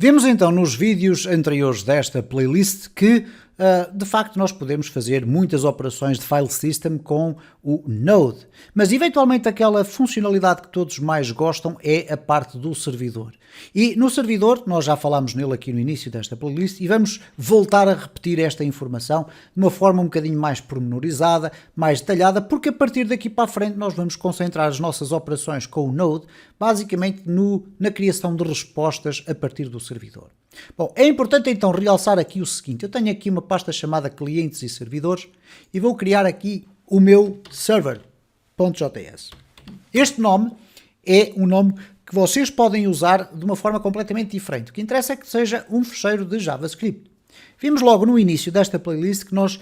Vimos então nos vídeos anteriores desta playlist que de facto nós podemos fazer muitas operações de file system com o Node, mas eventualmente aquela funcionalidade que todos mais gostam é a parte do servidor. E no servidor, nós já falámos nele aqui no início desta playlist e vamos voltar a repetir esta informação de uma forma um bocadinho mais pormenorizada, mais detalhada, porque a partir daqui para a frente nós vamos concentrar as nossas operações com o Node basicamente na criação de respostas a partir do servidor. Bom, é importante então realçar aqui o seguinte: eu tenho aqui uma pasta chamada clientes e servidores e vou criar aqui o meu server.js. Este nome é um nome que vocês podem usar de uma forma completamente diferente. O que interessa é que seja um fecheiro de JavaScript. Vimos logo no início desta playlist que nós,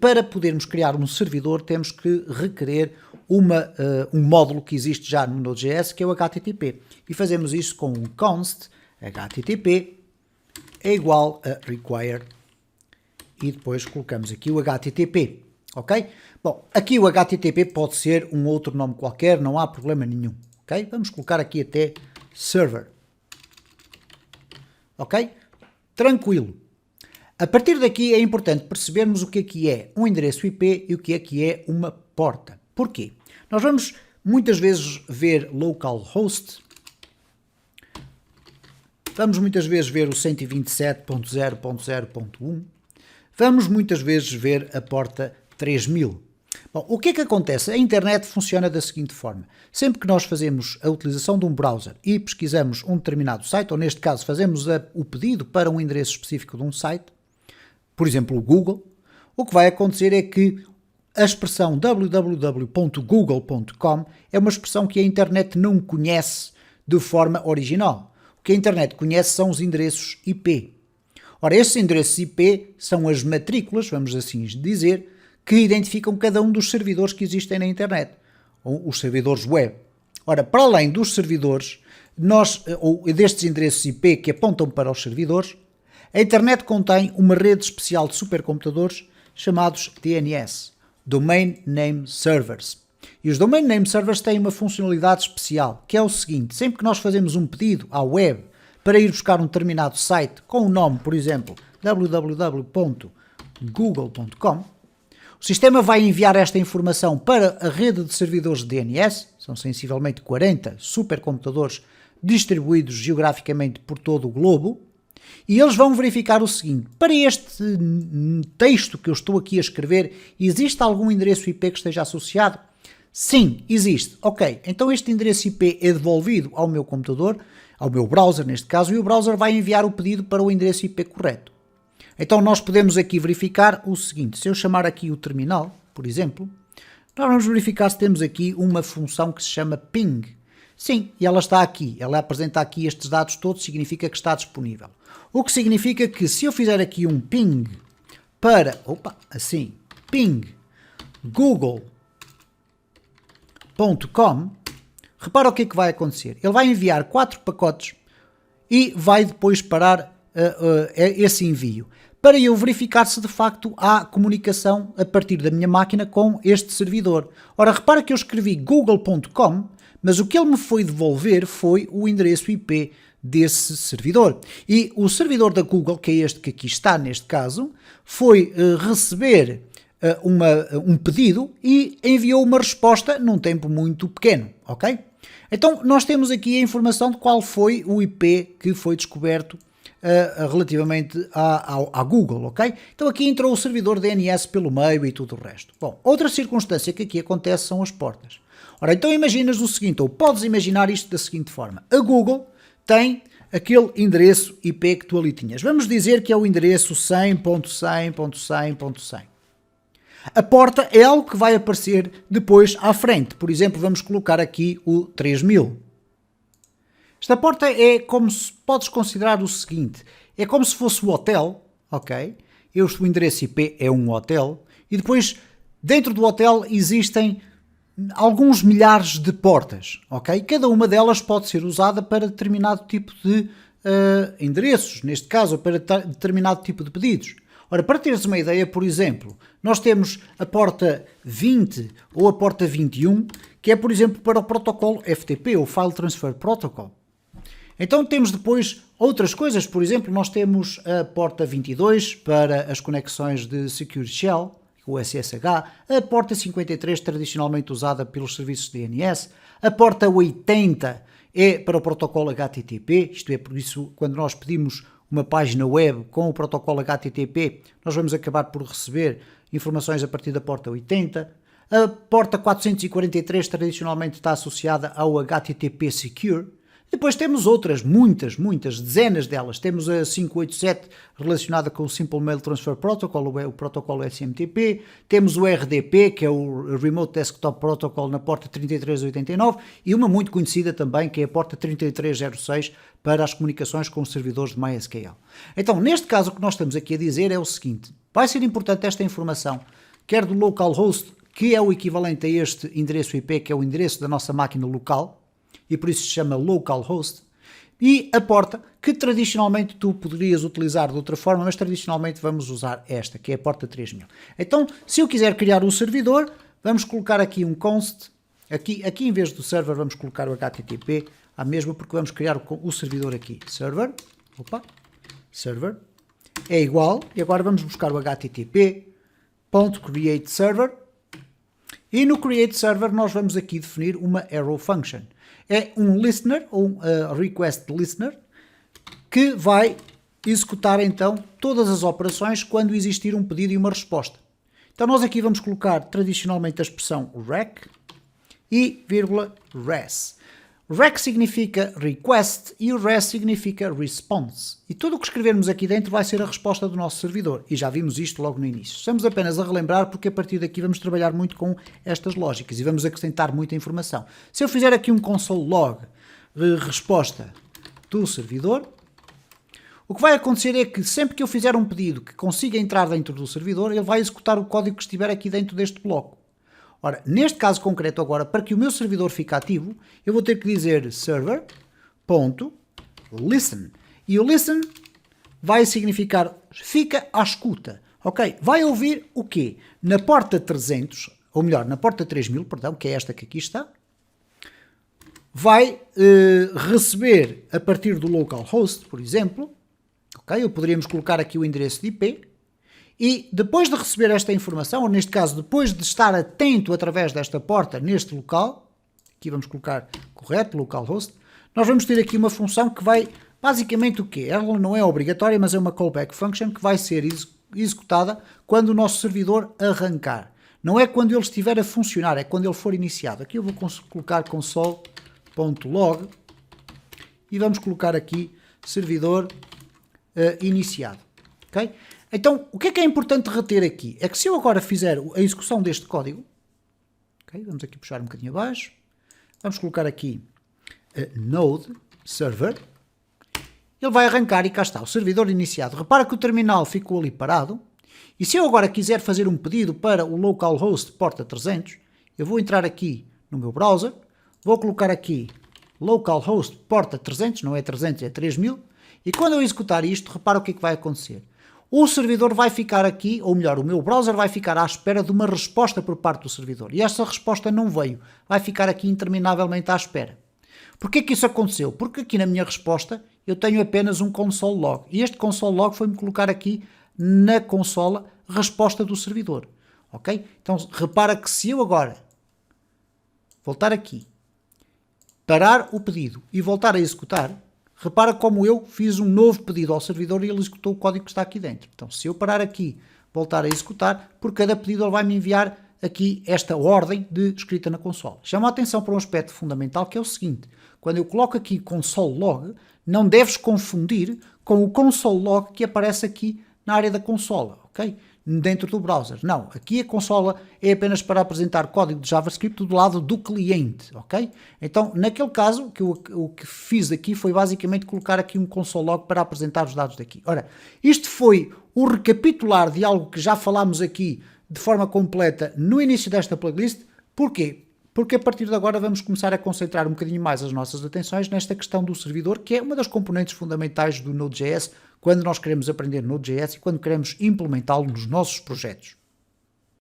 para podermos criar um servidor, temos que requerer um módulo que existe já no Node.js, que é o HTTP. E fazemos isso com um const HTTP é igual a require e depois colocamos aqui o HTTP, ok? Bom, aqui o HTTP pode ser um outro nome qualquer, não há problema nenhum, ok? Vamos colocar aqui até server, ok? Tranquilo. A partir daqui é importante percebermos o que é um endereço IP e o que é uma porta. Porquê? Nós vamos muitas vezes ver localhost. Vamos muitas vezes ver o 127.0.0.1. Vamos muitas vezes ver a porta 3000. Bom, o que é que acontece? A internet funciona da seguinte forma. Sempre que nós fazemos a utilização de um browser e pesquisamos um determinado site, ou neste caso fazemos o pedido para um endereço específico de um site, por exemplo o Google, o que vai acontecer é que a expressão www.google.com é uma expressão que a internet não conhece de forma original. O que a internet conhece são os endereços IP. Ora, estes endereços IP são as matrículas, vamos assim dizer, que identificam cada um dos servidores que existem na internet, ou os servidores web. Ora, para além dos servidores, ou destes endereços IP que apontam para os servidores, a internet contém uma rede especial de supercomputadores chamados DNS, Domain Name Servers. E os Domain Name Servers têm uma funcionalidade especial, que é o seguinte: sempre que nós fazemos um pedido à web para ir buscar um determinado site com o nome, por exemplo, www.google.com, o sistema vai enviar esta informação para a rede de servidores de DNS, são sensivelmente 40 supercomputadores distribuídos geograficamente por todo o globo, e eles vão verificar o seguinte: para este texto que eu estou aqui a escrever, existe algum endereço IP que esteja associado? Sim, existe. Ok, então este endereço IP é devolvido ao meu computador, ao meu browser neste caso, e o browser vai enviar o pedido para o endereço IP correto. Então nós podemos aqui verificar o seguinte: se eu chamar aqui o terminal, por exemplo, nós vamos verificar se temos aqui uma função que se chama ping. Sim, e ela está aqui, ela apresenta aqui estes dados todos, significa que está disponível. O que significa que se eu fizer aqui um ping para, ping google.com, repara o que é que vai acontecer. Ele vai enviar 4 pacotes e vai depois parar esse envio, para eu verificar se de facto há comunicação a partir da minha máquina com este servidor. Ora, repara que eu escrevi google.com, mas o que ele me foi devolver foi o endereço IP desse servidor. E o servidor da Google, que é este que aqui está neste caso, foi receber um pedido e enviou uma resposta num tempo muito pequeno, ok? Então nós temos aqui a informação de qual foi o IP que foi descoberto relativamente à Google, ok? Então aqui entrou o servidor DNS pelo meio e tudo o resto. Bom, outra circunstância que aqui acontece são as portas. Ora, então imaginas o seguinte, ou podes imaginar isto da seguinte forma: a Google tem aquele endereço IP que tu ali tinhas. Vamos dizer que é o endereço 100.100.100.100. A porta é algo que vai aparecer depois à frente. Por exemplo, vamos colocar aqui o 3000. Esta porta é como se podes considerar o seguinte: é como se fosse o hotel, ok? O endereço IP é um hotel e depois dentro do hotel existem alguns milhares de portas, ok? Cada uma delas pode ser usada para determinado tipo de endereços, neste caso, para determinado tipo de pedidos. Ora, para teres uma ideia, por exemplo, nós temos a porta 20 ou a porta 21, que é, por exemplo, para o protocolo FTP, o File Transfer Protocol. Então temos depois outras coisas, por exemplo, nós temos a porta 22 para as conexões de Secure Shell, o SSH, a porta 53 tradicionalmente usada pelos serviços de DNS, a porta 80 é para o protocolo HTTP, isto é, por isso, quando nós pedimos uma página web com o protocolo HTTP, nós vamos acabar por receber informações a partir da porta 80. A porta 443 tradicionalmente está associada ao HTTP Secure. Depois temos outras, muitas, dezenas delas. Temos a 587 relacionada com o Simple Mail Transfer Protocol, o protocolo SMTP. Temos o RDP, que é o Remote Desktop Protocol, na porta 3389. E uma muito conhecida também, que é a porta 3306, para as comunicações com os servidores de MySQL. Então, neste caso, o que nós estamos aqui a dizer é o seguinte. Vai ser importante esta informação, quer do localhost, que é o equivalente a este endereço IP, que é o endereço da nossa máquina local, e por isso se chama localhost, e a porta, que tradicionalmente tu poderias utilizar de outra forma, mas tradicionalmente vamos usar esta, que é a porta 3000. Então, se eu quiser criar um servidor, vamos colocar aqui um const, aqui em vez do server vamos colocar o HTTP, à mesma, porque vamos criar o servidor aqui, server, é igual, e agora vamos buscar o http.createServer, e no createServer nós vamos aqui definir uma arrow function. É um listener, ou um request listener, que vai executar então todas as operações quando existir um pedido e uma resposta. Então nós aqui vamos colocar tradicionalmente a expressão rec e vírgula res. Rec significa request e o res significa response. E tudo o que escrevermos aqui dentro vai ser a resposta do nosso servidor. E já vimos isto logo no início. Estamos apenas a relembrar porque a partir daqui vamos trabalhar muito com estas lógicas e vamos acrescentar muita informação. Se eu fizer aqui um console log de resposta do servidor, o que vai acontecer é que sempre que eu fizer um pedido que consiga entrar dentro do servidor, ele vai executar o código que estiver aqui dentro deste bloco. Ora, neste caso concreto agora, para que o meu servidor fique ativo, eu vou ter que dizer server.listen. E o listen vai significar fica à escuta. Ok? Vai ouvir o quê? Na porta 300, ou melhor, na porta 3000, perdão, que é esta que aqui está, vai receber a partir do localhost, por exemplo, ok? Ou poderíamos colocar aqui o endereço de IP, e depois de receber esta informação, ou neste caso, depois de estar atento através desta porta neste local, aqui vamos colocar correto, localhost, nós vamos ter aqui uma função que vai, basicamente o quê? Ela não é obrigatória, mas é uma callback function que vai ser executada quando o nosso servidor arrancar. Não é quando ele estiver a funcionar, é quando ele for iniciado. Aqui eu vou colocar console.log e vamos colocar aqui servidor iniciado. Ok? Então, o que é importante reter aqui? É que se eu agora fizer a execução deste código, okay, vamos aqui puxar um bocadinho abaixo, vamos colocar aqui node server, ele vai arrancar e cá está, o servidor iniciado. Repara que o terminal ficou ali parado, e se eu agora quiser fazer um pedido para o localhost porta 300, eu vou entrar aqui no meu browser, vou colocar aqui localhost porta 300, não é 300, é 3000, e quando eu executar isto, repara o que é que vai acontecer. O servidor vai ficar aqui, ou melhor, o meu browser vai ficar à espera de uma resposta por parte do servidor. E essa resposta não veio. Vai ficar aqui interminavelmente à espera. Porquê que isso aconteceu? Porque aqui na minha resposta eu tenho apenas um console log. E este console log foi-me colocar aqui na consola resposta do servidor. Ok? Então repara que se eu agora voltar aqui, parar o pedido e voltar a executar, repara como eu fiz um novo pedido ao servidor e ele executou o código que está aqui dentro. Então, se eu parar aqui, voltar a executar, por cada pedido ele vai me enviar aqui esta ordem de escrita na console. Chama a atenção para um aspecto fundamental que é o seguinte. Quando eu coloco aqui console log, não deves confundir com o console log que aparece aqui na área da consola, ok? Dentro do browser. Não, aqui a consola é apenas para apresentar código de JavaScript do lado do cliente, ok? Então, naquele caso, o que fiz aqui foi basicamente colocar aqui um console log para apresentar os dados daqui. Ora, isto foi o recapitular de algo que já falámos aqui de forma completa no início desta playlist. Porquê? Porque a partir de agora vamos começar a concentrar um bocadinho mais as nossas atenções nesta questão do servidor, que é uma das componentes fundamentais do Node.js quando nós queremos aprender Node.js e quando queremos implementá-lo nos nossos projetos.